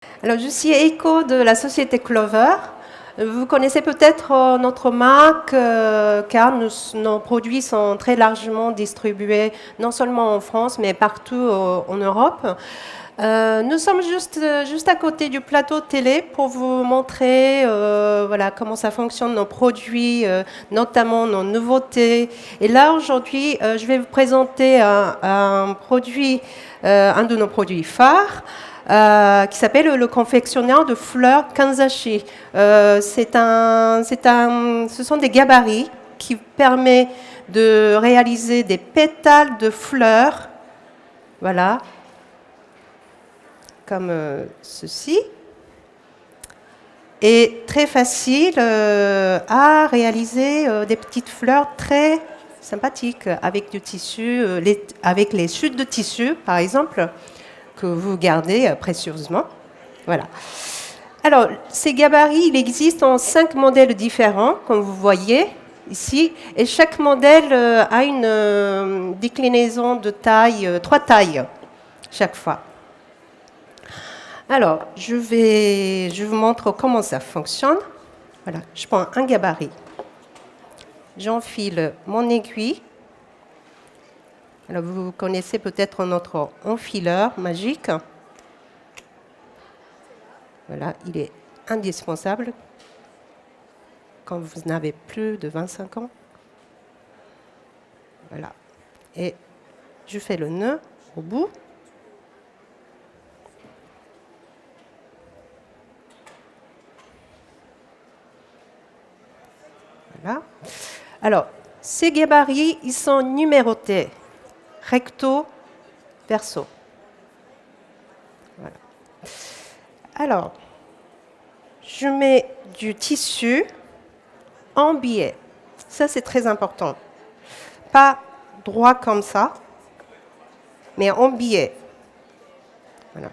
Alors, je suis Eiko de la société Clover. Vous connaissez peut-être notre marque car nos produits sont très largement distribués non seulement en France mais partout en Europe. Nous sommes juste à côté du plateau télé pour vous montrer voilà, comment ça fonctionne, nos produits, notamment nos nouveautés. Et là, aujourd'hui, je vais vous présenter un produit, un de nos produits phares. Qui s'appelle le confectionneur de fleurs Kanzashi. Ce sont des gabarits qui permettent de réaliser des pétales de fleurs, voilà, comme ceci, et très facile à réaliser des petites fleurs très sympathiques avec du tissu, avec les chutes de tissu, par exemple, que vous gardez précieusement. Voilà. Alors, ces gabarits, il existe en 5 modèles différents, comme vous voyez ici, et chaque modèle a une déclinaison de taille, 3 tailles chaque fois. Alors, je vous montre comment ça fonctionne. Voilà, je prends un gabarit, j'enfile mon aiguille. Alors, vous connaissez peut-être notre enfileur magique. Voilà, il est indispensable quand vous n'avez plus de 25 ans. Voilà. Et je fais le nœud au bout. Voilà. Alors, ces gabarits, ils sont numérotés, recto, verso. Voilà. Alors, je mets du tissu en biais. Ça, c'est très important. Pas droit comme ça, mais en biais. Voilà.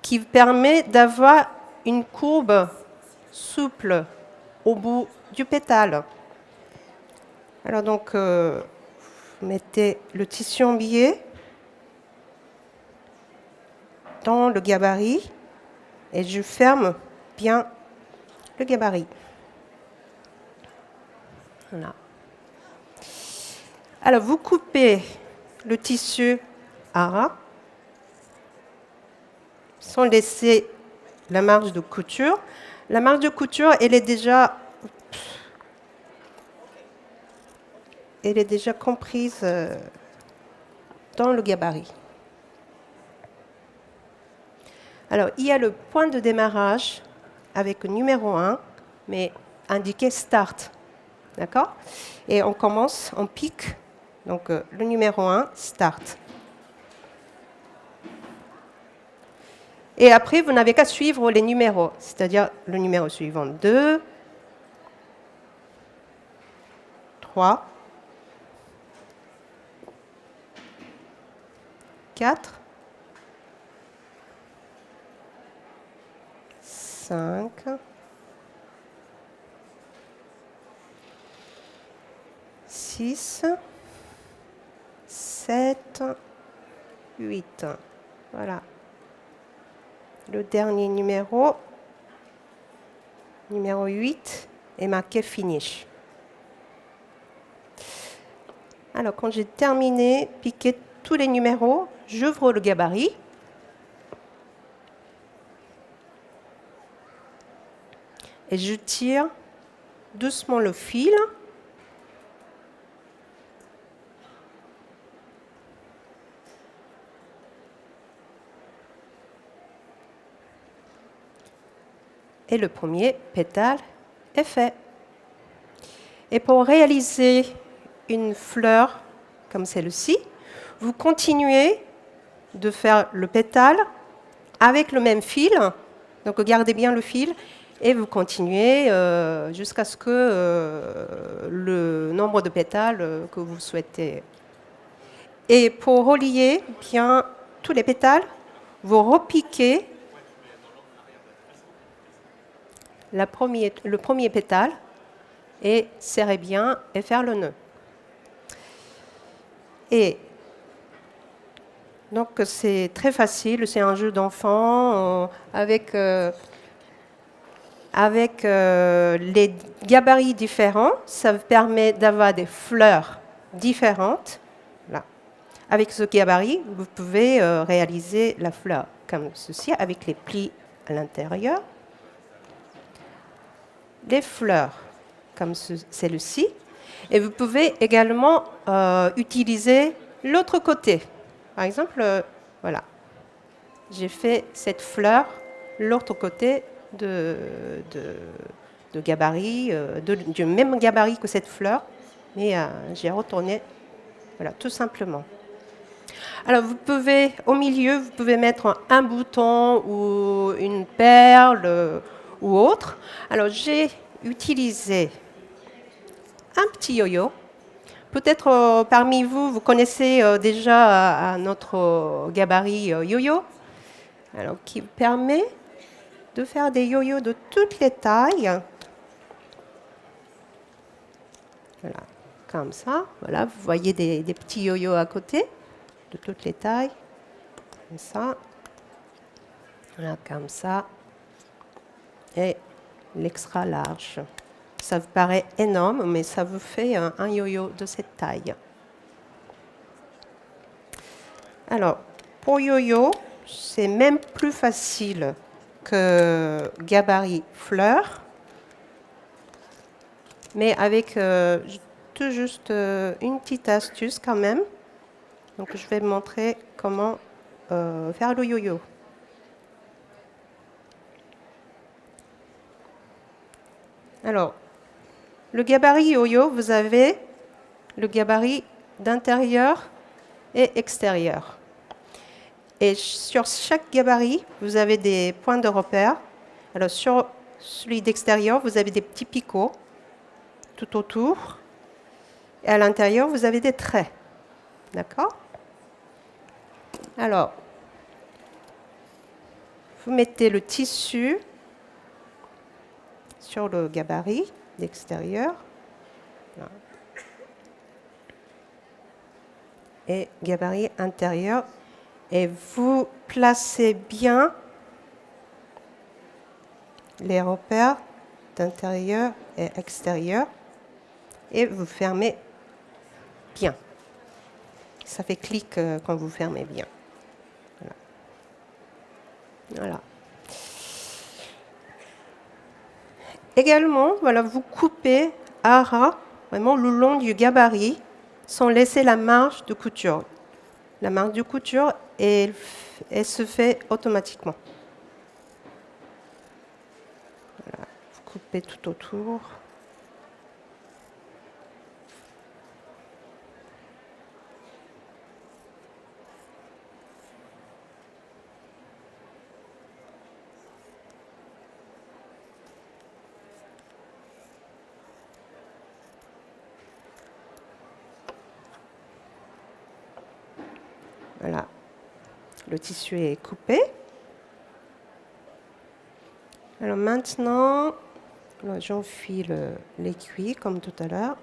Qui permet d'avoir une courbe souple au bout du pétale. Alors donc, vous mettez le tissu en biais dans le gabarit et je ferme bien le gabarit. Voilà. Alors, vous coupez le tissu à ras sans laisser la marge de couture. La marge de couture, elle est déjà comprise dans le gabarit. Alors, il y a le point de démarrage avec le numéro 1, mais indiqué Start. D'accord? Et on commence, on pique. Donc, le numéro 1, Start. Et après, vous n'avez qu'à suivre les numéros, c'est-à-dire le numéro suivant 2, 3, 4, 5, 6, 7, 8. Voilà. Le dernier numéro 8, est marqué Finish. Alors, quand j'ai terminé, piquer tous les numéros, j'ouvre le gabarit. Et je tire doucement le fil. Et le premier pétale est fait. Et pour réaliser une fleur comme celle-ci, vous continuez de faire le pétale avec le même fil. Donc gardez bien le fil et vous continuez jusqu'à ce que le nombre de pétales que vous souhaitez. Et pour relier bien tous les pétales, vous repiquez le premier pétale et serrez bien et faire le nœud. Et Donc c'est très facile, c'est un jeu d'enfant avec les gabarits différents. Ça vous permet d'avoir des fleurs différentes. Là. Avec ce gabarit, vous pouvez réaliser la fleur comme ceci, avec les plis à l'intérieur. Des fleurs comme celle-ci. Et vous pouvez également utiliser l'autre côté. Par exemple, voilà, j'ai fait cette fleur l'autre côté de gabarit, du même gabarit que cette fleur, mais j'ai retourné, voilà, tout simplement. Alors, vous pouvez, au milieu, vous pouvez mettre un bouton ou une perle ou autre. Alors, j'ai utilisé un petit yo-yo. Peut-être parmi vous, vous connaissez déjà notre gabarit yo-yo, alors qui permet de faire des yo-yo de toutes les tailles. Voilà, comme ça. Voilà, vous voyez des petits yo-yo à côté, de toutes les tailles. Comme ça. Voilà, comme ça. Et l'extra large. Ça vous paraît énorme, mais ça vous fait un yo-yo de cette taille. Alors, pour yo-yo, c'est même plus facile que gabarit fleur, mais avec tout juste une petite astuce quand même. Donc, je vais montrer comment faire le yo-yo. Alors, le gabarit yo-yo, vous avez le gabarit d'intérieur et extérieur. Et sur chaque gabarit, vous avez des points de repère. Alors, sur celui d'extérieur, vous avez des petits picots tout autour. Et à l'intérieur, vous avez des traits. D'accord? Alors, vous mettez le tissu sur le gabarit d'extérieur. Et gabarit intérieur. Et vous placez bien les repères d'intérieur et extérieur. Et vous fermez bien. Ça fait clic quand vous fermez bien. Voilà. Également, voilà, vous coupez à ras, vraiment le long du gabarit, sans laisser la marge de couture. La marge de couture, elle se fait automatiquement. Voilà, vous coupez tout autour. Voilà, le tissu est coupé. Alors maintenant, j'enfile l'aiguille comme tout à l'heure.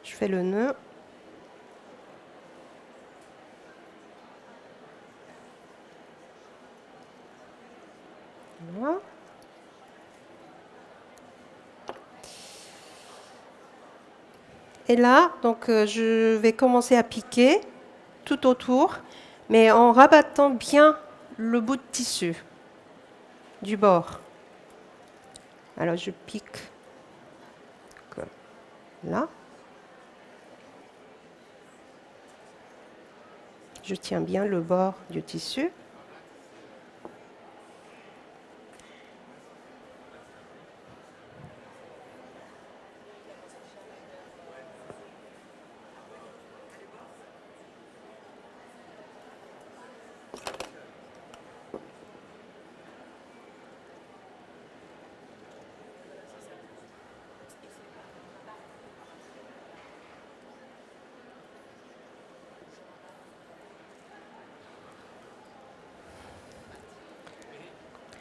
Je fais le nœud. Voilà. Et là, donc, je vais commencer à piquer tout autour, mais en rabattant bien le bout de tissu du bord. Alors, je pique là. Je tiens bien le bord du tissu.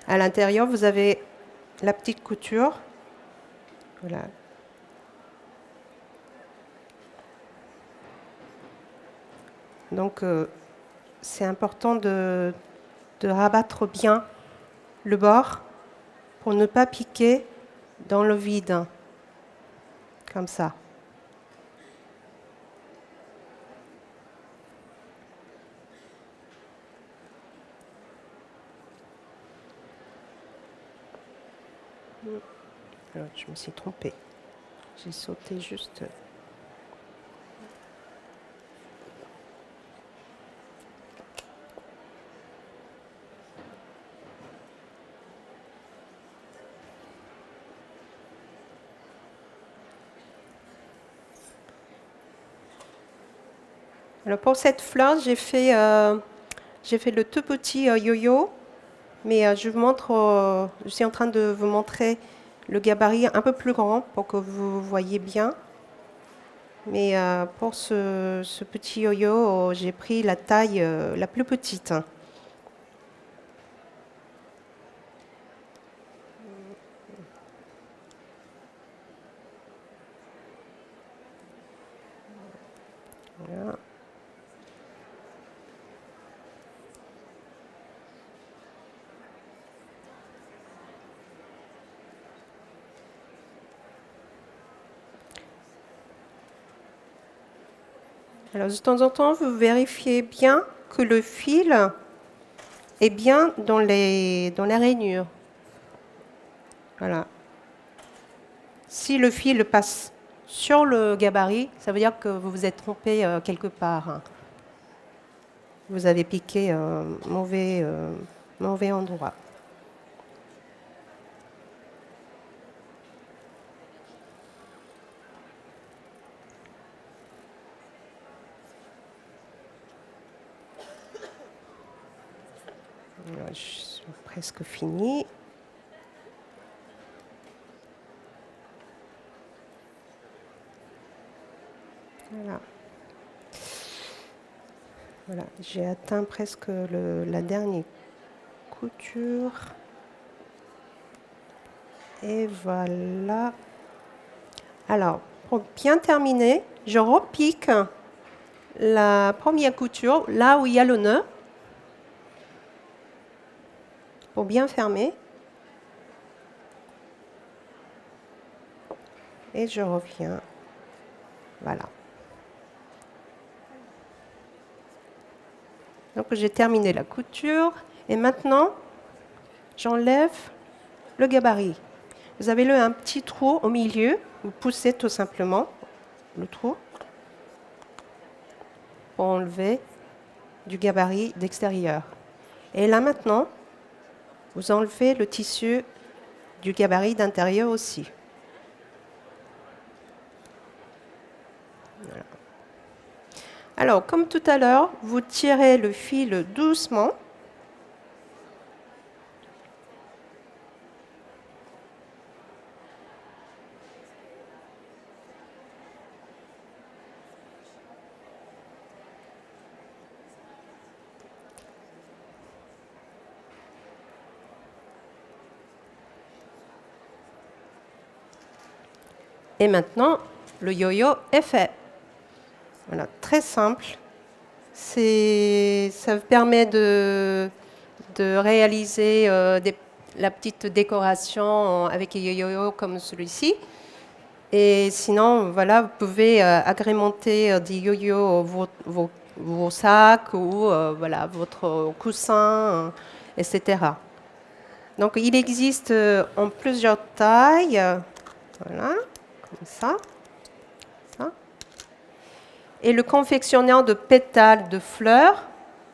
À l'intérieur, vous avez la petite couture Voilà. Donc, c'est important de rabattre bien le bord pour ne pas piquer dans le vide, comme ça. Alors, je me suis trompée. J'ai sauté juste. Alors pour cette fleur, j'ai fait le tout petit yo-yo, mais je suis en train de vous montrer le gabarit un peu plus grand pour que vous voyez bien. Mais pour ce petit yo-yo, j'ai pris la taille la plus petite. Voilà. Alors de temps en temps, vous vérifiez bien que le fil est bien dans les rainures. Voilà. Si le fil passe sur le gabarit, ça veut dire que vous vous êtes trompé quelque part. Vous avez piqué mauvais endroit. Je suis presque fini. Voilà. Voilà, j'ai atteint presque la dernière couture. Et voilà. Alors, pour bien terminer, je repique la première couture là où il y a le nœud pour bien fermer. Et je reviens. Voilà. Donc j'ai terminé la couture et maintenant j'enlève le gabarit. Vous avez un petit trou au milieu, vous poussez tout simplement le trou pour enlever du gabarit d'extérieur. Et là maintenant, vous enlevez le tissu du gabarit d'intérieur aussi. Voilà. Alors, comme tout à l'heure, vous tirez le fil doucement. Et maintenant, le yo-yo est fait. Voilà, très simple. Ça permet de réaliser la petite décoration avec un yo-yo comme celui-ci. Et sinon, voilà, vous pouvez agrémenter des yo-yo vos sacs ou voilà, votre coussin, etc. Donc, il existe en plusieurs tailles. Voilà, comme ça. Et le confectionneur de pétales de fleurs,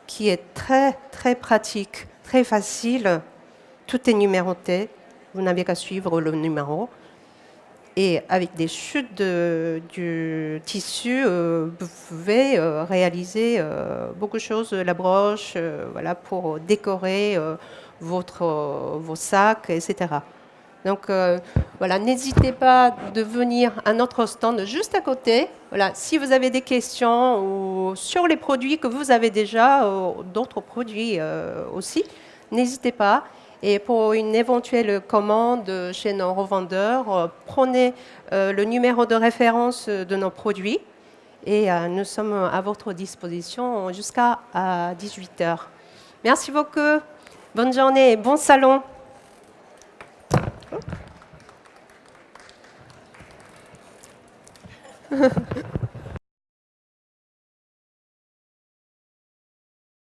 qui est très, très pratique, très facile. Tout est numéroté. Vous n'avez qu'à suivre le numéro. Et avec des chutes du tissu, vous pouvez réaliser beaucoup de choses, la broche, voilà, pour décorer vos sacs, etc. Donc voilà, n'hésitez pas de venir à notre stand juste à côté. Voilà, si vous avez des questions ou sur les produits que vous avez déjà, d'autres produits aussi, n'hésitez pas. Et pour une éventuelle commande chez nos revendeurs, prenez le numéro de référence de nos produits et nous sommes à votre disposition jusqu'à 18 heures. Merci beaucoup. Bonne journée et bon salon.